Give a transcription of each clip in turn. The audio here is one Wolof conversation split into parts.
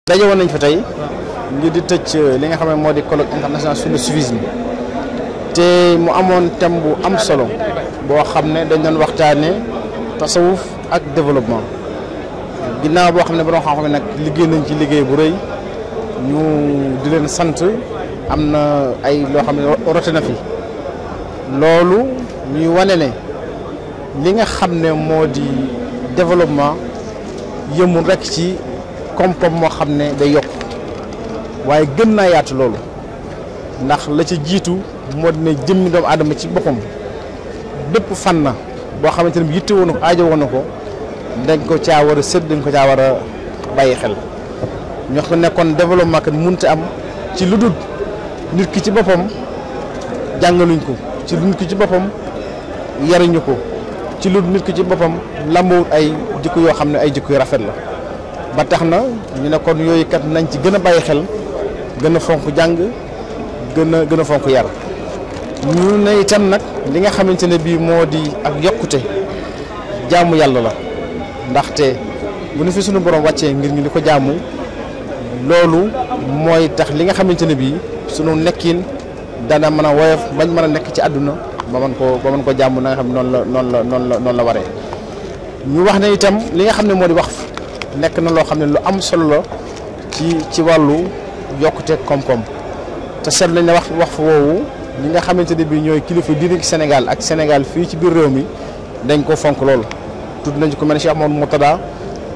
daje woon nañ fa tey ngir di tëj li nga xam ne moo di colloque international sur le soufisme te mu amoon thème bu am solo boo xam ne dañ doon waxtaanee tasawuf ak développement ginnaaw boo xam ne borom xam-xam nag liggéey nañ ci liggéey bu rëy ñu di leen sant am na ay loo xam ne rote na fi loolu ñuy wane ne li nga xam ne moo di développement yëmul rek ci koom-koom moo xam ne day yokk waaye gën naa yaatu loolu ndax la ci jiitu moo di ne jëmmi doomu aadama ci boppam bépp fànn boo xamante ne bi yitte woon na ko aajo woon na ko dañ ko caa war a sëdd dañ ko caa war a bàyyi xel ñoo ko nekkoon développement kat mënut am ci lu dul nit ki ci boppam jàngaluñ ko ci lu nit ki ci boppam yariñu ko ci lu nit ki ci boppam lambawut ay jikko yoo xam ne ay jikko yu rafet la ba tax na ñu ne kon yooyu kat nañ ci gën a bàyyi xel gën a fonk jàng gën a fonk yar ñu ne itam nag li nga xamante ne bii moo di ak yokkute jaamu yàlla la ndaxte bu ñu fi suñu borom wàccee ngir ñu di ko jaamu loolu mooy tax li nga xamante ne bii sunu nekkin dana mën a woyof bañ mën a nekk ci àdduna ba mën ko jaamu na nga xam ne noonu la waree ñu wax ne itam li nga xam ne moo di waqf nekk na loo xam ne lu am solo la ci wàllu yokkute koom-koom te seet lañ ne wax woowu ñi nga xamante ne bii ñooy kilifa diine ci Sénégal ak Sénégal fii ci biir réew mi dañ ko fonk loolu tudd nañ ko mel ne Cheikh Mouhamadou Mourtada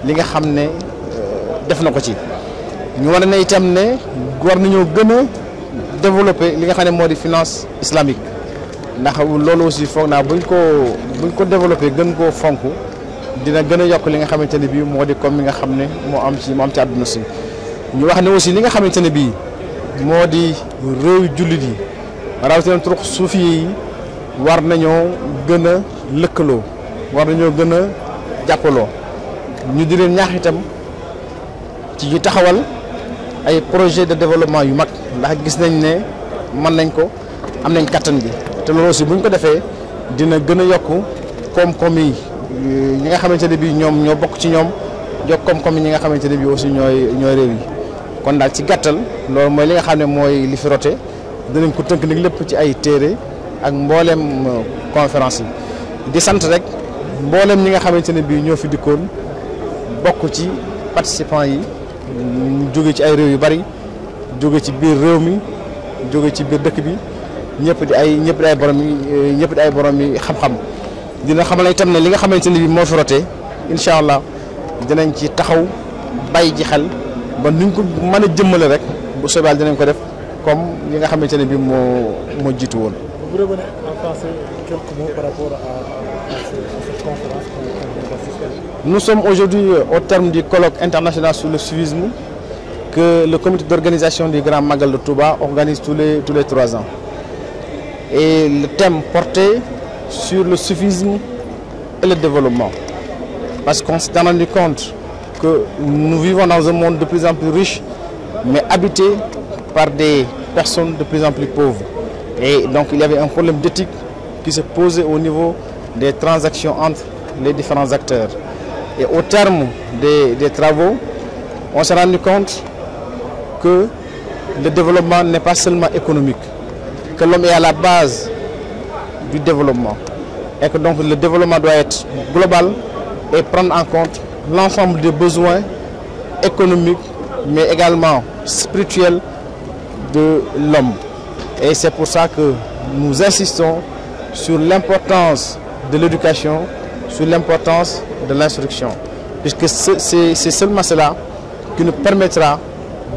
li nga xam ne def na ko ci ñu war ne itam ne war nañoo gën a développer li nga xam ne moo di finance islamique ndax loolu aussi foog naa buñ ko développer gën koo fonk dina gën a yokk li nga xamante ne bii moo di comme mi nga xam ne moo am ci àdduna si ñu wax ne aussi li nga xamante ne bii moo di réew jullit yi rawatina turux suufi yi war nañoo gën a lëkkaloo war nañoo gën a jàppaloo ñu di leen ñaax itam ci ñu taxawal ay projet de développement yu mag ndax gis nañ ne mën nañ ko am nañ kattan bi te loolu aussi buñ ko defee dina gën a yokk koom-koom yi ñi nga xamante ne bii ñoom ñoo bokk ci ñoom jokk koom-koom yi ñi nga xamante ne bii aussi ñooy réew yi kon daal ci gàttal loolu mooy li nga xam ne mooy li fi rote dinañ ko tënk nag lépp ci ay téere ak mboolem conférence yi di sant rek mboolem ñi nga xamante ne bii ñoo fi dikkoon bokk ci participants yi jóge ci ay réew yu bari jóge ci biir réew mi jóge ci biir dëkk bi ñëpp di ay borom yi xam-xam dina xamal itam ne li nga xamante ne bii moo fi rote incha allah dinañ ci taxaw bàyyi ji xel ba nuñ ko mën a jëmmale rek bu soobee dinañ ko def comme li nga xamante ne bii moo jiitu woon. Vous revenez en français quelques mots par rapport à cette conférence qu'on va assister. Nous sommes aujourd'hui au terme du colloque international sur le soufisme que le comité d'organisation du Grand Magal de Touba organise tous les 3 ans. Et le thème portait sur le soufisme et le développement. Parce qu'on s'est rendu compte que nous vivons dans un monde de plus en plus riche, mais habité par des personnes de plus en plus pauvres. Et donc il y avait un problème d'éthique qui se posait au niveau des transactions entre les différents acteurs. Et au terme des travaux, on s'est rendu compte que le développement n'est pas seulement économique, que l'homme est à la base du développement. Et que donc le développement doit être global et prendre en compte l'ensemble des besoins économiques, mais également spirituels de l'homme. Et c'est pour ça que nous insistons sur l'importance de l'éducation, sur l'importance de l'instruction. Puisque c'est seulement cela qui nous permettra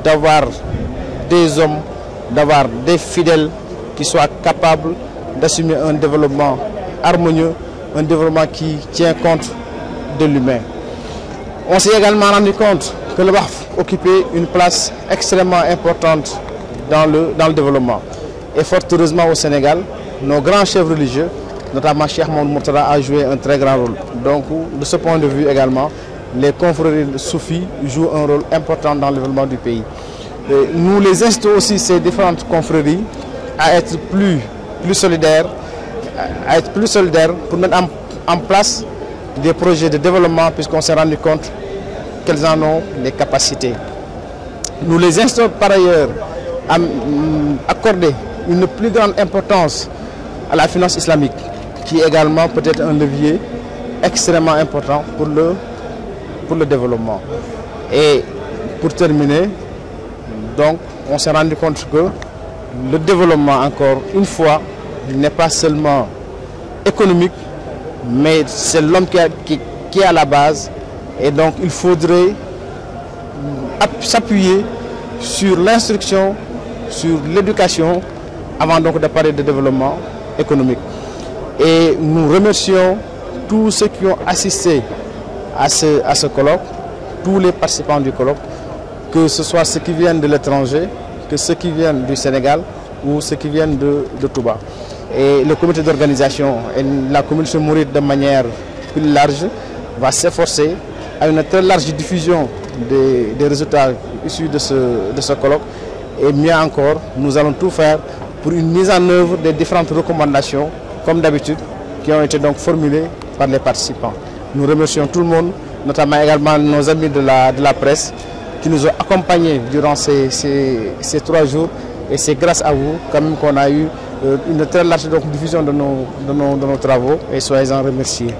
d'avoir des hommes, d'avoir des fidèles qui soient capables d'assumer un développement harmonieux, un développement qui tient compte de l'humain. On s'est également rendu compte que le Waqf occupait une place extrêmement importante dans le développement. Et fort heureusement au Sénégal, nos grands chefs religieux, notamment Cheikh Mouhamadou Mourtada, a joué un très grand rôle. Donc de ce point de vue également, les confréries soufis jouent un rôle important dans le développement du pays. Et nous les incitons aussi, ces différentes confréries, à être plus solidaires, à être plus solidaires pour mettre en place des projets de développement puisqu'on s'est rendu compte qu'elles en ont les capacités. Nous les instons par ailleurs à accorder une plus grande importance à la finance islamique, qui est également peut-être un levier extrêmement important pour le développement. Et pour terminer, donc, on s'est rendu compte que le développement, encore une fois, n'est pas seulement économique, mais c'est l'homme qui est à la base. Et donc, il faudrait s'appuyer sur l'instruction, sur l'éducation, avant donc de parler de développement économique. Et nous remercions tous ceux qui ont assisté à ce colloque, tous les participants du colloque, que ce soit ceux qui viennent de l'étranger, que ceux qui viennent du Sénégal ou ceux qui viennent de Touba. Et le comité d'organisation et la communauté mouride de manière plus large va s'efforcer à une très large diffusion des résultats issus de ce colloque. Et mieux encore, nous allons tout faire pour une mise en œuvre des différentes recommandations, comme d'habitude, qui ont été donc formulées par les participants. Nous remercions tout le monde, notamment également nos amis de la presse, qui nous ont accompagnés durant ces 3 jours. Et c'est grâce à vous quand même qu'on a eu une très large diffusion de nos travaux, et soyez-en remerciés.